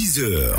6h.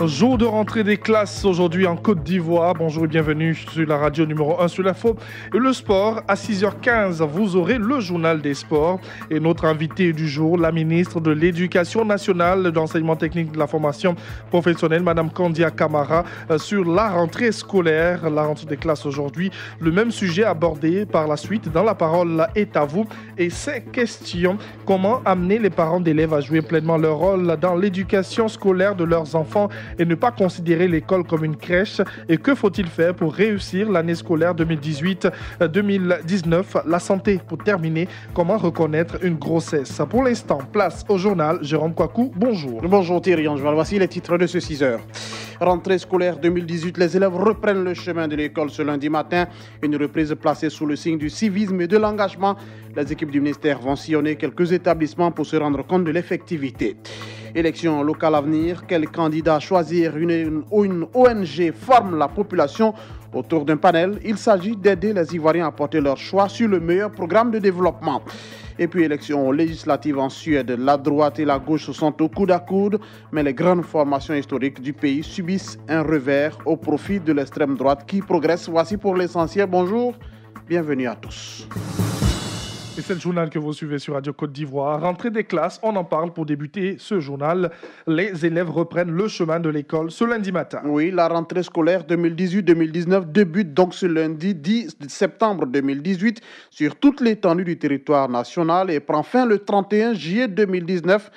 Jour de rentrée des classes aujourd'hui en Côte d'Ivoire. Bonjour et bienvenue sur la radio numéro 1 sur l'info. Et le sport, à 6h15, vous aurez le journal des sports. Et notre invité du jour, la ministre de l'Éducation nationale, d'enseignement technique de la formation professionnelle, Madame Kandia Camara, sur la rentrée scolaire, la rentrée des classes aujourd'hui. Le même sujet abordé par la suite dans La Parole est à vous. Et ces questions, comment amener les parents d'élèves à jouer pleinement leur rôle dans l'éducation scolaire de leurs enfants et ne pas considérer l'école comme une crèche. Et que faut-il faire pour réussir l'année scolaire 2018-2019? La santé, pour terminer, comment reconnaître une grossesse? Pour l'instant, place au journal. Jérôme Kouakou, bonjour. Bonjour Thierry Angeval, voici les titres de ce 6h. Rentrée scolaire 2018, les élèves reprennent le chemin de l'école ce lundi matin. Une reprise placée sous le signe du civisme et de l'engagement. Les équipes du ministère vont sillonner quelques établissements pour se rendre compte de l'effectivité. Élections locales à venir, quel candidat choisir? Une ONG forme la population autour d'un panel. Il s'agit d'aider les Ivoiriens à porter leur choix sur le meilleur programme de développement. Et puis élections législatives en Suède, la droite et la gauche sont au coude à coude, mais les grandes formations historiques du pays subissent un revers au profit de l'extrême droite qui progresse. Voici pour l'essentiel. Bonjour, bienvenue à tous. Et c'est le journal que vous suivez sur Radio Côte d'Ivoire. Rentrée des classes, on en parle pour débuter ce journal. Les élèves reprennent le chemin de l'école ce lundi matin. Oui, la rentrée scolaire 2018-2019 débute donc ce lundi 10 septembre 2018 sur toute l'étendue du territoire national et prend fin le 31 juillet 2019.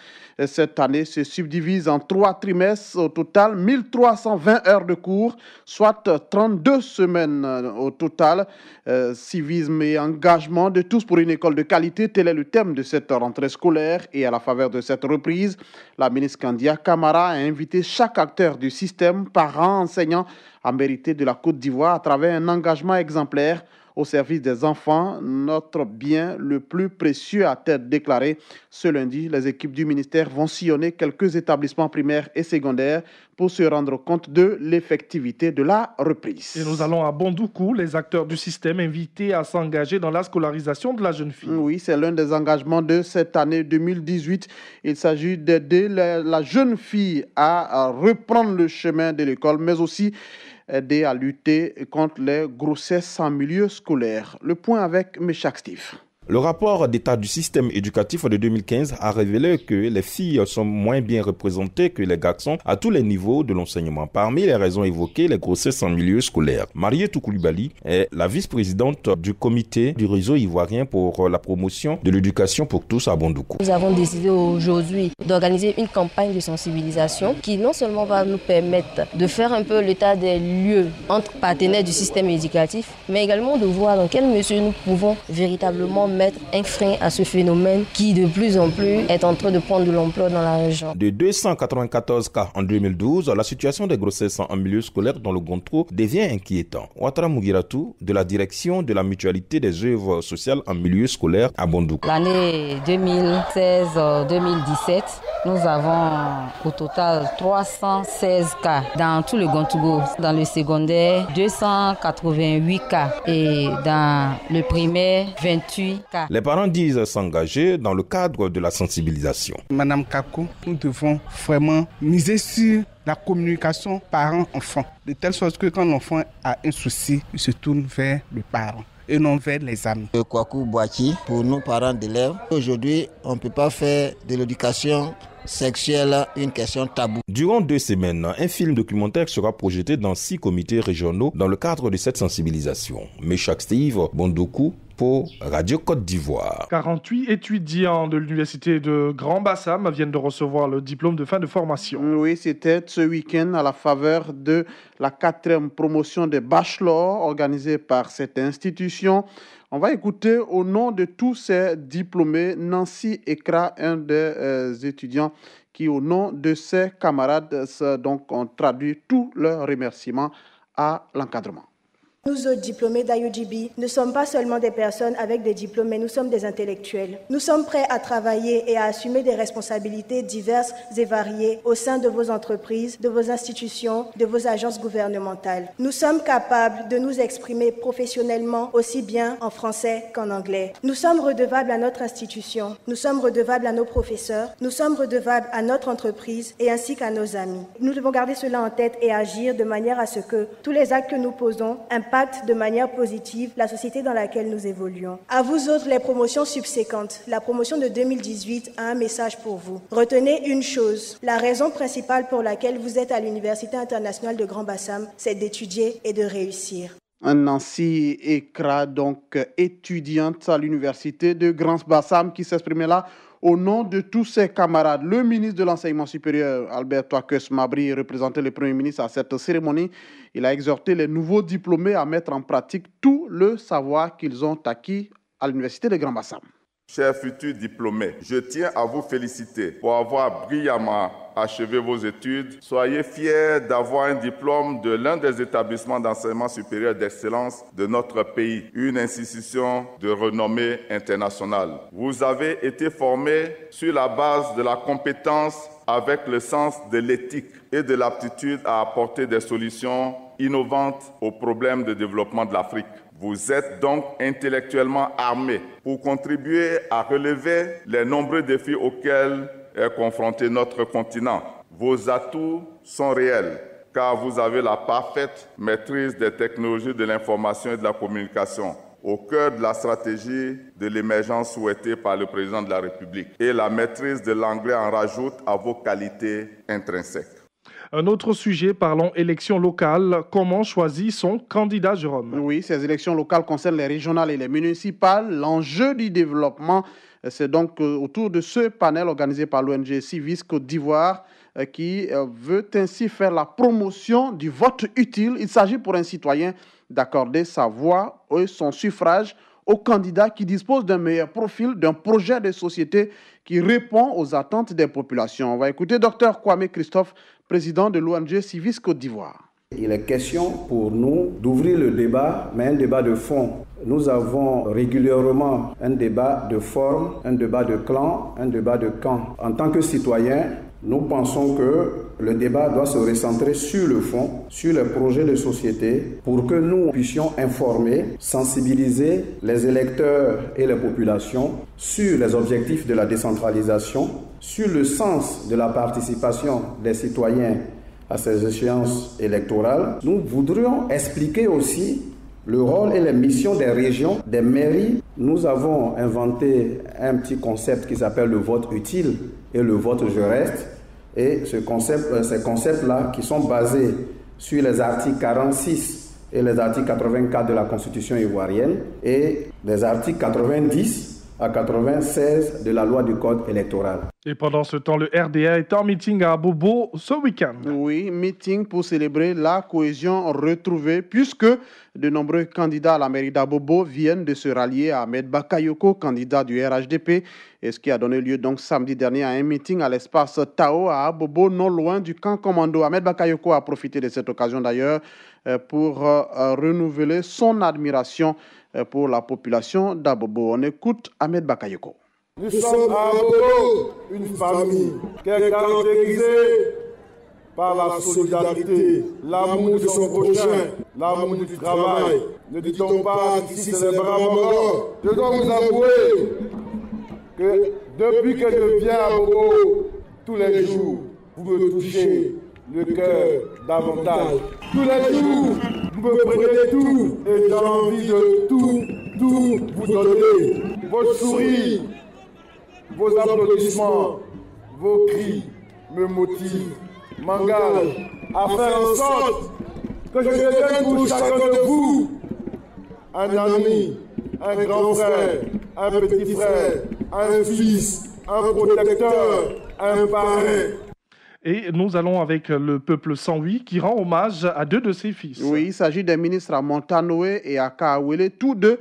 Cette année se subdivise en 3 trimestres, au total 1320 heures de cours, soit 32 semaines au total. Civisme et engagement de tous pour une école de qualité, tel est le thème de cette rentrée scolaire. Et à la faveur de cette reprise, la ministre Kandia Camara a invité chaque acteur du système, parents, enseignants, à mériter de la Côte d'Ivoire à travers un engagement exemplaire au service des enfants, notre bien le plus précieux, a-t-elle déclaré. Ce lundi, les équipes du ministère vont sillonner quelques établissements primaires et secondaires pour se rendre compte de l'effectivité de la reprise. Et nous allons à Bondoukou, les acteurs du système invités à s'engager dans la scolarisation de la jeune fille. Oui, c'est l'un des engagements de cette année 2018. Il s'agit d'aider la jeune fille à reprendre le chemin de l'école, mais aussi aider à lutter contre les grossesses en milieu scolaire. Le point avec Meshach Steve. Le rapport d'état du système éducatif de 2015 a révélé que les filles sont moins bien représentées que les garçons à tous les niveaux de l'enseignement. Parmi les raisons évoquées, les grossesses en milieu scolaire. Mariétou Koulibaly est la vice-présidente du comité du réseau ivoirien pour la promotion de l'éducation pour tous à Bondoukou. Nous avons décidé aujourd'hui d'organiser une campagne de sensibilisation qui non seulement va nous permettre de faire un peu l'état des lieux entre partenaires du système éducatif, mais également de voir dans quelle mesure nous pouvons véritablement mettre un frein à ce phénomène qui de plus en plus est en train de prendre de l'ampleur dans la région. De 294 cas en 2012, la situation des grossesses en milieu scolaire dans le Gontro devient inquiétante. Ouattara Mugiratou, de la direction de la mutualité des œuvres sociales en milieu scolaire à Bondoukou. L'année 2016-2017, nous avons au total 316 cas dans tout le Gontougo. Dans le secondaire, 288 cas et dans le primaire, 28 cas. Les parents disent s'engager dans le cadre de la sensibilisation. Madame Kakou, nous devons vraiment miser sur la communication parent-enfant, de telle sorte que quand l'enfant a un souci, il se tourne vers le parent et non vers les amis. Kouakou Boaki, pour nous parents d'élèves, aujourd'hui, on ne peut pas faire de l'éducation sexuelle une question taboue. Durant 2 semaines, un film documentaire sera projeté dans 6 comités régionaux dans le cadre de cette sensibilisation. Meshach Steve, Bondoukou, pour Radio Côte d'Ivoire. 48 étudiants de l'université de Grand Bassam viennent de recevoir le diplôme de fin de formation. Oui, c'était ce week-end à la faveur de la 4e promotion des bachelors organisée par cette institution. On va écouter au nom de tous ces diplômés Nancy Ekra, un des étudiants qui, au nom de ses camarades, donc, ont traduit tous leurs remerciements à l'encadrement. Nous autres diplômés d'IUGB ne sommes pas seulement des personnes avec des diplômes, mais nous sommes des intellectuels. Nous sommes prêts à travailler et à assumer des responsabilités diverses et variées au sein de vos entreprises, de vos institutions, de vos agences gouvernementales. Nous sommes capables de nous exprimer professionnellement aussi bien en français qu'en anglais. Nous sommes redevables à notre institution, nous sommes redevables à nos professeurs, nous sommes redevables à notre entreprise et ainsi qu'à nos amis. Nous devons garder cela en tête et agir de manière à ce que tous les actes que nous posons impactent de manière positive la société dans laquelle nous évoluons. À vous autres, les promotions subséquentes, la promotion de 2018 a un message pour vous. Retenez une chose, la raison principale pour laquelle vous êtes à l'Université internationale de Grand Bassam, c'est d'étudier et de réussir. Nancy Ekra, donc étudiante à l'Université de Grand Bassam, qui s'exprimait là au nom de tous ses camarades. Le ministre de l'Enseignement supérieur, Albert Touakeus Mabry, représentait le Premier ministre à cette cérémonie. Il a exhorté les nouveaux diplômés à mettre en pratique tout le savoir qu'ils ont acquis à l'Université de Grand Bassam. Chers futurs diplômés, je tiens à vous féliciter pour avoir brillamment achevé vos études. Soyez fiers d'avoir un diplôme de l'un des établissements d'enseignement supérieur d'excellence de notre pays, une institution de renommée internationale. Vous avez été formés sur la base de la compétence avec le sens de l'éthique et de l'aptitude à apporter des solutions innovantes aux problèmes de développement de l'Afrique. Vous êtes donc intellectuellement armés pour contribuer à relever les nombreux défis auxquels est confronté notre continent. Vos atouts sont réels, car vous avez la parfaite maîtrise des technologies de l'information et de la communication, au cœur de la stratégie de l'émergence souhaitée par le président de la République. Et la maîtrise de l'anglais en rajoute à vos qualités intrinsèques. Un autre sujet, parlons élections locales. Comment choisir son candidat, Jérôme? Oui, ces élections locales concernent les régionales et les municipales. L'enjeu du développement, c'est donc autour de ce panel organisé par l'ONG Civis Côte d'Ivoire qui veut ainsi faire la promotion du vote utile. Il s'agit pour un citoyen d'accorder sa voix et son suffrage au candidat qui dispose d'un meilleur profil, d'un projet de société qui répond aux attentes des populations. On va écouter Dr Kwame Christophe, président de l'ONG Civis Côte d'Ivoire. Il est question pour nous d'ouvrir le débat, mais un débat de fond. Nous avons régulièrement un débat de forme, un débat de clan, un débat de camp. En tant que citoyens, nous pensons que le débat doit se recentrer sur le fond, sur les projets de société, pour que nous puissions informer, sensibiliser les électeurs et les populations sur les objectifs de la décentralisation, sur le sens de la participation des citoyens à ces échéances électorales. Nous voudrions expliquer aussi le rôle et les missions des régions, des mairies. Nous avons inventé un petit concept qui s'appelle le vote utile et le vote je reste. Et ces concepts-là qui sont basés sur les articles 46 et les articles 84 de la Constitution ivoirienne et les articles 90 à 96 de la loi du Code électoral. Et pendant ce temps, le RDA est en meeting à Abobo ce week-end. Oui, meeting pour célébrer la cohésion retrouvée, puisque de nombreux candidats à la mairie d'Abobo viennent de se rallier à Ahmed Bakayoko, candidat du RHDP, et ce qui a donné lieu donc samedi dernier à un meeting à l'espace Tao à Abobo, non loin du camp commando. Ahmed Bakayoko a profité de cette occasion d'ailleurs pour renouveler son admiration pour la population d'Abobo. On écoute Ahmed Bakayoko. Nous sommes à Abobo, une famille qui est caractérisée par la solidarité, l'amour de son prochain, l'amour du travail. Ne dit-on pas qu'ici c'est les bras morts? Je dois vous avouer que depuis que je viens à Abobo, tous les jours, vous me touchez le cœur davantage. Tous les jours, vous me prenez tout et j'ai envie de tout vous donner. Vos sourires, vos applaudissements, vos cris me motivent, m'engagent à faire en sorte que je devienne pour chacun de vous un ami, un grand frère, un petit frère, un fils, un protecteur, un parrain. Et nous allons avec le peuple 108 qui rend hommage à deux de ses fils. Oui, il s'agit des ministres à Montanoé et à Kaawele, tous deux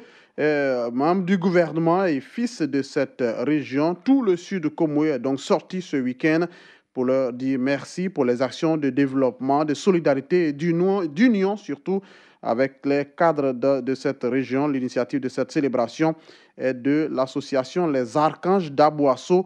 membres du gouvernement et fils de cette région. Tout le sud Komoué est donc sorti ce week-end pour leur dire merci pour les actions de développement, de solidarité et d'union surtout avec les cadres de cette région. L'initiative de cette célébration est de l'association Les Archanges d'Aboasso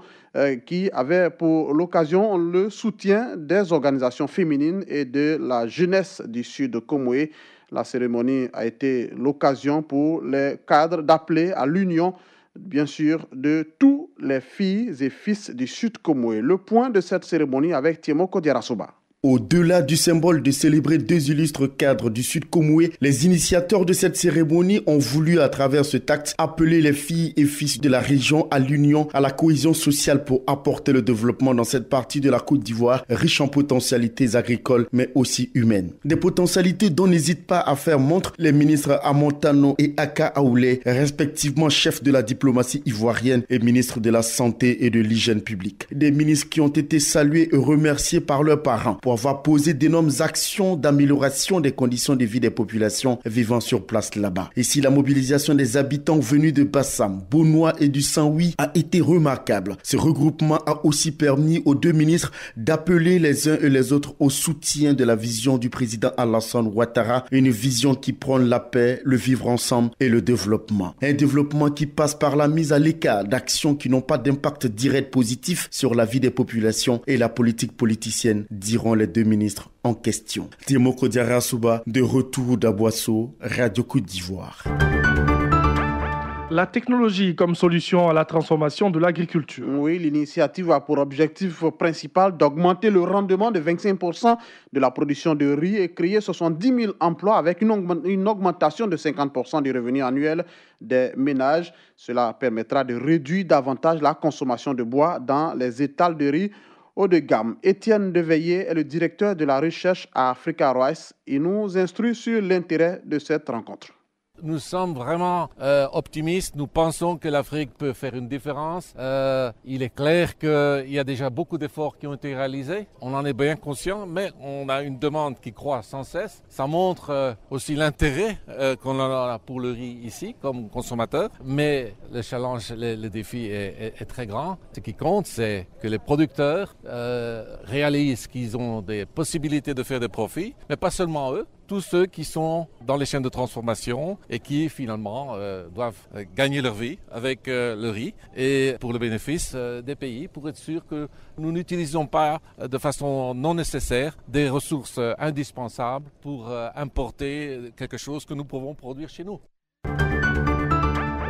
qui avait pour l'occasion le soutien des organisations féminines et de la jeunesse du Sud de Comoé. La cérémonie a été l'occasion pour les cadres d'appeler à l'union, bien sûr, de tous les filles et fils du Sud Comoé. Le point de cette cérémonie avec Thiemo Kodiarasoba. Au-delà du symbole de célébrer deux illustres cadres du Sud Comoé, les initiateurs de cette cérémonie ont voulu, à travers cet acte, appeler les filles et fils de la région à l'union, à la cohésion sociale pour apporter le développement dans cette partie de la Côte d'Ivoire, riche en potentialités agricoles, mais aussi humaines. Des potentialités dont n'hésitent pas à faire montre les ministres Amontano et Aka Aoulé, respectivement chefs de la diplomatie ivoirienne et ministres de la Santé et de l'Hygiène publique. Des ministres qui ont été salués et remerciés par leurs parents pour avoir posé d'énormes actions d'amélioration des conditions de vie des populations vivant sur place là-bas. Et si la mobilisation des habitants venus de Bassam, Bonois et du Saint-Louis a été remarquable, ce regroupement a aussi permis aux deux ministres d'appeler les uns et les autres au soutien de la vision du président Alassane Ouattara, une vision qui prône la paix, le vivre ensemble et le développement. Un développement qui passe par la mise à l'écart d'actions qui n'ont pas d'impact direct positif sur la vie des populations et la politique politicienne, diront les deux ministres en question. Thiemo Kodiarasoba, de retour d'Aboasso, Radio Côte d'Ivoire. La technologie comme solution à la transformation de l'agriculture. Oui, l'initiative a pour objectif principal d'augmenter le rendement de 25% de la production de riz et créer 70 000 emplois avec une augmentation de 50% du revenu annuel des ménages. Cela permettra de réduire davantage la consommation de bois dans les étals de riz haut de gamme. Étienne Deveillé est le directeur de la recherche à Africa Rice. Il nous instruit sur l'intérêt de cette rencontre. Nous sommes vraiment optimistes. Nous pensons que l'Afrique peut faire une différence. Il est clair qu'il y a déjà beaucoup d'efforts qui ont été réalisés. On en est bien conscient, mais on a une demande qui croît sans cesse. Ça montre aussi l'intérêt qu'on a pour le riz ici comme consommateur. Mais le challenge, le défi est très grand. Ce qui compte, c'est que les producteurs réalisent qu'ils ont des possibilités de faire des profits, mais pas seulement eux. Tous ceux qui sont dans les chaînes de transformation et qui finalement doivent gagner leur vie avec le riz et pour le bénéfice des pays, pour être sûr que nous n'utilisons pas de façon non nécessaire des ressources indispensables pour importer quelque chose que nous pouvons produire chez nous.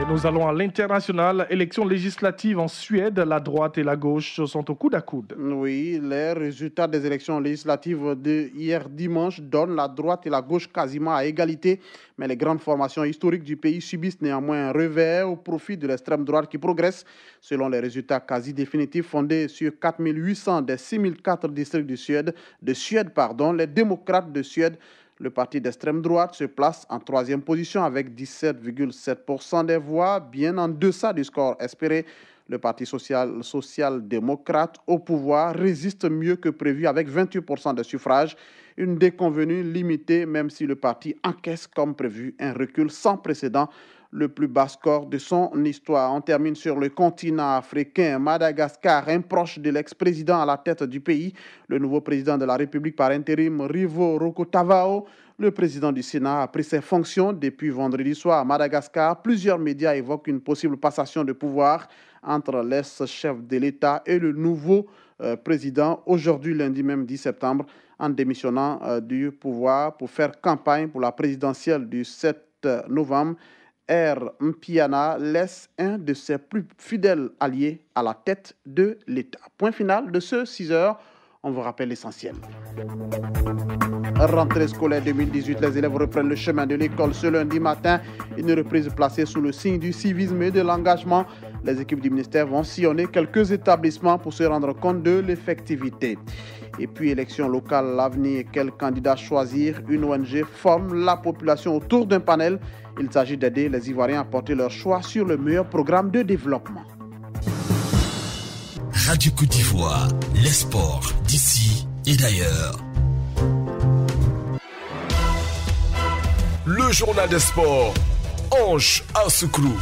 Nous allons à l'international. Élections législatives en Suède, la droite et la gauche sont au coude à coude. Oui, les résultats des élections législatives de hier dimanche donnent la droite et la gauche quasiment à égalité. Mais les grandes formations historiques du pays subissent néanmoins un revers au profit de l'extrême droite qui progresse. Selon les résultats quasi définitifs fondés sur 4 800 des 6 004 districts de Suède, les démocrates de Suède, le parti d'extrême droite se place en troisième position avec 17,7% des voix, bien en deçà du score espéré. Le parti social-démocrate au pouvoir résiste mieux que prévu avec 28% de suffrages. Une déconvenue limitée, même si le parti encaisse comme prévu un recul sans précédent, le plus bas score de son histoire. On termine sur le continent africain. Madagascar, un proche de l'ex-président à la tête du pays, le nouveau président de la République par intérim, Rivo Rokotavao. Le président du Sénat a pris ses fonctions depuis vendredi soir à Madagascar. Plusieurs médias évoquent une possible passation de pouvoir entre l'ex-chef de l'État et le nouveau président, aujourd'hui lundi même 10 septembre, en démissionnant du pouvoir pour faire campagne pour la présidentielle du 7 novembre. R. Mpiana laisse un de ses plus fidèles alliés à la tête de l'État. Point final de ce 6 heures. On vous rappelle l'essentiel. Rentrée scolaire 2018, les élèves reprennent le chemin de l'école ce lundi matin. Une reprise placée sous le signe du civisme et de l'engagement. Les équipes du ministère vont sillonner quelques établissements pour se rendre compte de l'effectivité. Et puis, élection locale, l'avenir, quel candidat choisir? Une ONG forme la population autour d'un panel. Il s'agit d'aider les Ivoiriens à porter leur choix sur le meilleur programme de développement. Radio Côte d'Ivoire, les sports d'ici et d'ailleurs. Le journal des sports, Ange Assoukrou.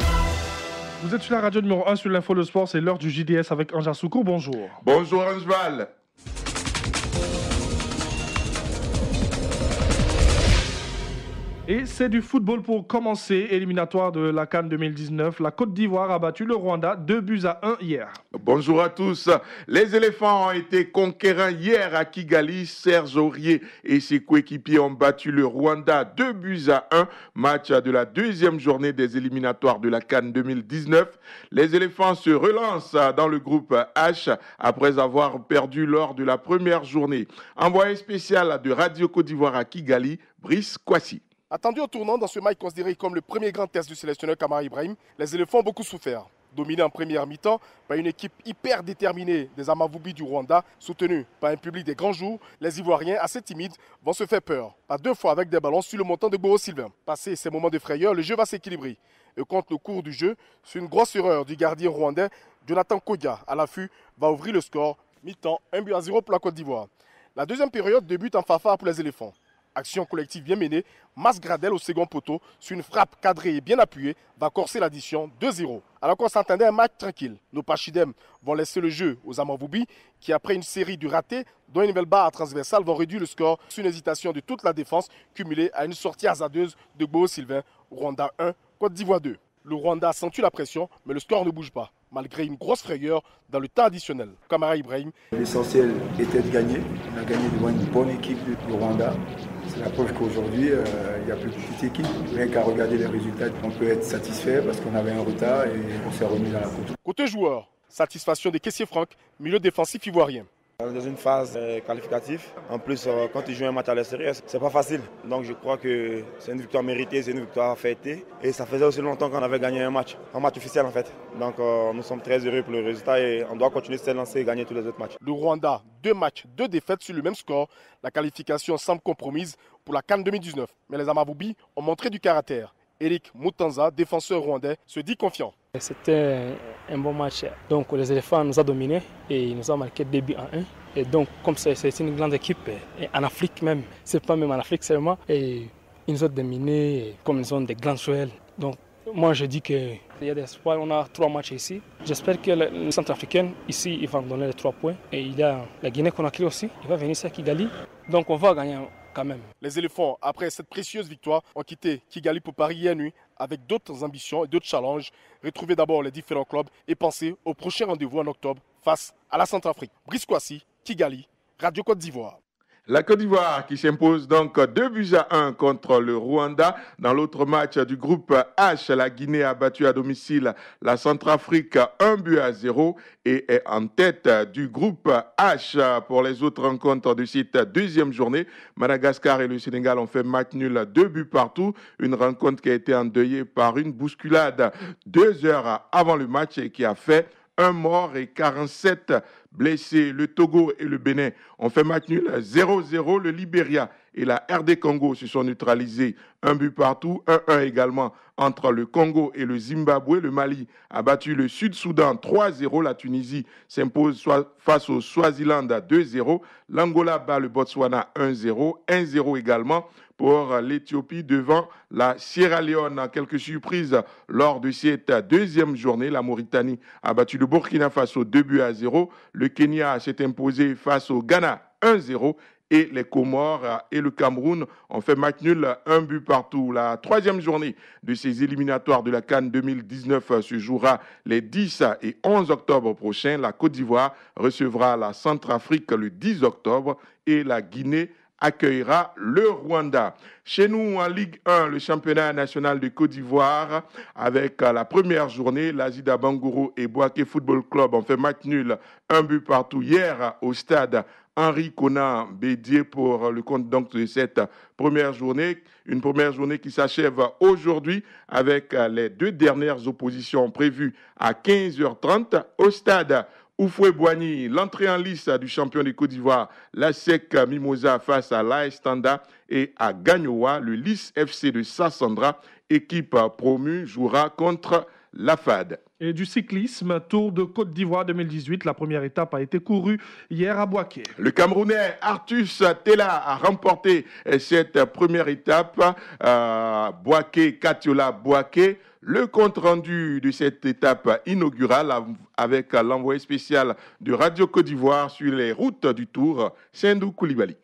Vous êtes sur la radio numéro 1 sur l'info le sport, c'est l'heure du JDS avec Ange Assoukrou. Bonjour. Bonjour Angeval. Et c'est du football pour commencer. Éliminatoire de la CAN 2019. La Côte d'Ivoire a battu le Rwanda 2-1 hier. Bonjour à tous. Les éléphants ont été conquérants hier à Kigali. Serge Aurier et ses coéquipiers ont battu le Rwanda 2-1. Match de la deuxième journée des éliminatoires de la CAN 2019. Les éléphants se relancent dans le groupe H après avoir perdu lors de la première journée. Envoyé spécial de Radio Côte d'Ivoire à Kigali, Brice Kwasi. Attendu au tournant dans ce match considéré comme le premier grand test du sélectionneur Kamara Ibrahim, les éléphants ont beaucoup souffert. Dominés en première mi-temps par une équipe hyper déterminée des Amavubi du Rwanda, soutenue par un public des grands jours, les Ivoiriens assez timides vont se faire peur. Pas deux fois avec des ballons sur le montant de Boro Sylvain. Passé ces moments de frayeur, le jeu va s'équilibrer. Et contre le cours du jeu, sur une grosse erreur du gardien rwandais, Jonathan Kodia à l'affût va ouvrir le score. Mi-temps, 1-0 pour la Côte d'Ivoire. La deuxième période débute en fanfare pour les éléphants. Action collective bien menée, Mas Gradel au second poteau, sur une frappe cadrée et bien appuyée, va corser l'addition 2-0. Alors qu'on s'attendait à un match tranquille, nos Pachidem vont laisser le jeu aux Amavubi qui, après une série de ratés, dont une nouvelle barre transversale, vont réduire le score sur une hésitation de toute la défense, cumulée à une sortie hasardeuse de Boro Sylvain, Rwanda 1, Côte d'Ivoire 2. Le Rwanda accentue la pression, mais le score ne bouge pas, malgré une grosse frayeur dans le temps additionnel. Kamara Ibrahim. L'essentiel était de gagner. On a gagné devant une bonne équipe du Rwanda. C'est la preuve qu'aujourd'hui, il n'y a plus de petite équipe. Rien qu'à regarder les résultats, on peut être satisfait parce qu'on avait un retard et on s'est remis dans la course. Côté joueur, satisfaction des caissiers francs, milieu défensif ivoirien. Dans une phase qualificative, en plus quand tu joues un match à l'extérieur, c'est pas facile. Donc je crois que c'est une victoire méritée, c'est une victoire fêtée. Et ça faisait aussi longtemps qu'on avait gagné un match officiel en fait. Donc nous sommes très heureux pour le résultat et on doit continuer de se lancer et gagner tous les autres matchs. Le Rwanda, 2 matchs, 2 défaites sur le même score. La qualification semble compromise pour la CAN 2019. Mais les Amavubi ont montré du caractère. Eric Mutanza, défenseur rwandais, se dit confiant. C'était un bon match. Donc les éléphants nous ont dominés et ils nous ont marqué 2-1. Et donc comme c'est une grande équipe, et en Afrique même, c'est pas même en Afrique seulement, et ils nous ont dominés comme ils ont des grands joueurs. Donc moi je dis qu'il y a des espoirs, on a 3 matchs ici. J'espère que le Centrafricain ici, il va nous donner les 3 points. Et il y a la Guinée-Conakry aussi, il va venir ici à Kigali. Donc on va gagner quand même. Les éléphants, après cette précieuse victoire, ont quitté Kigali pour Paris hier nuit avec d'autres ambitions et d'autres challenges. Retrouver d'abord les différents clubs et penser au prochain rendez-vous en octobre face à la Centrafrique. Brice Kwasi, Kigali, Radio Côte d'Ivoire. La Côte d'Ivoire qui s'impose donc 2-1 contre le Rwanda. Dans l'autre match du groupe H, la Guinée a battu à domicile la Centrafrique 1-0 et est en tête du groupe H. Pour les autres rencontres de cette deuxième journée, Madagascar et le Sénégal ont fait match nul 2 buts partout. Une rencontre qui a été endeuillée par une bousculade 2 heures avant le match et qui a fait 1 mort et 47 blessés. Le Togo et le Bénin ont fait match nul 0-0. Le Libéria et la RD Congo se sont neutralisés 1 but partout. 1-1 également entre le Congo et le Zimbabwe. Le Mali a battu le Sud-Soudan 3-0. La Tunisie s'impose face au Swaziland 2-0. L'Angola bat le Botswana 1-0. 1-0 également pour l'Éthiopie devant la Sierra Leone. Quelques surprises lors de cette deuxième journée. La Mauritanie a battu le Burkina Faso 2-0. Le Kenya s'est imposé face au Ghana 1-0. Et les Comores et le Cameroun ont fait match nul 1 but partout. La troisième journée de ces éliminatoires de la CAN 2019 se jouera les 10 et 11 octobre prochains. La Côte d'Ivoire recevra la Centrafrique le 10 octobre et la Guinée accueillera le Rwanda. Chez nous, en Ligue 1, le championnat national de Côte d'Ivoire, avec la première journée, l'Azida Bangourou et Bouaké Football Club ont fait match nul 1 but partout hier au stade Henri Konan Bédié pour le compte donc de cette première journée. Une première journée qui s'achève aujourd'hui avec les 2 dernières oppositions prévues à 15h30 au stade Oufoué-Boigny. L'entrée en lice du champion de Côte d'Ivoire, la SEC Mimosa face à l'AS Standa, et à Gagnoa, le Lys FC de Sassandra, équipe promue, jouera contre la FAD. Et du cyclisme, Tour de Côte d'Ivoire 2018, la première étape a été courue hier à Bouaké. Le Camerounais Artus Tella a remporté cette première étape. Bouaké, Katiola Bouaké. Le compte-rendu de cette étape inaugurale avec l'envoyé spécial de Radio Côte d'Ivoire sur les routes du Tour, Sindou Koulibaly.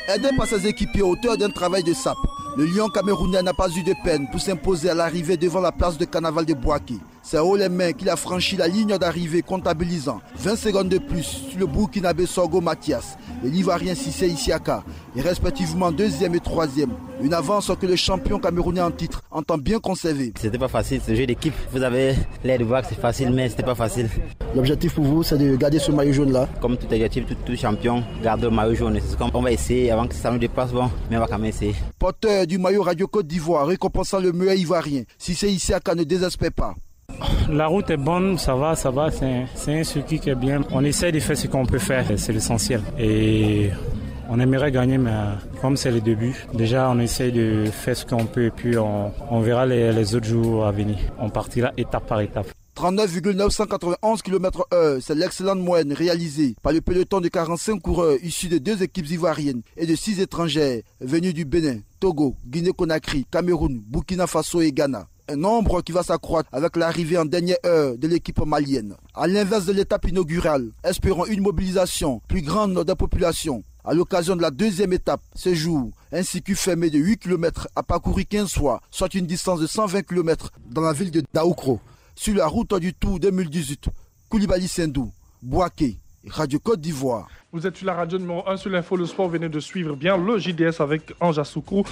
Aidé par ses équipiers, auteur d'un travail de sape, Le lion camerounais n'a pas eu de peine pour s'imposer à l'arrivée devant la place de carnaval de Bouaké. C'est haut les mains qu'il a franchi la ligne d'arrivée, comptabilisant 20 secondes de plus sur le Burkinabé Sorgo Mathias et l'Ivoirien Cissé Isiaka, et respectivement 2e et 3e. Une avance que le champion camerounais en titre entend bien conserver. C'était pas facile, ce jeu d'équipe. Vous avez l'air de voir que c'est facile, mais c'était pas facile. L'objectif pour vous, c'est de garder ce maillot jaune-là. Comme tout objectif, tout champion garde le maillot jaune. C'est comme on va essayer avant que ça nous dépasse, bon, mais on va quand même essayer. Porteur du maillot Radio Côte d'Ivoire, récompensant le meilleur Ivoirien, Cissé Isiaka ne désespère pas. La route est bonne, ça va, c'est un circuit qui est bien. On essaie de faire ce qu'on peut faire, c'est l'essentiel. Et on aimerait gagner, mais comme c'est le début, déjà on essaie de faire ce qu'on peut et puis on verra les autres jours à venir. On partira étape par étape. 39,991 km/h, c'est l'excellente moyenne réalisée par le peloton de 45 coureurs issus de 2 équipes ivoiriennes et de 6 étrangères venus du Bénin, Togo, Guinée-Conakry, Cameroun, Burkina Faso et Ghana. Un nombre qui va s'accroître avec l'arrivée en dernière heure de l'équipe malienne. À l'inverse de l'étape inaugurale, espérons une mobilisation plus grande de la population. À l'occasion de la 2e étape, ce jour, un circuit fermé de 8 km a parcouru 15 fois, soit une distance de 120 km dans la ville de Daoukro. Sur la route du Tour 2018, Koulibaly Sendou, Bouaké, Radio Côte d'Ivoire. Vous êtes sur la radio numéro 1 sur l'info, le sport, venez de suivre bien le JDS avec Anja Soukou.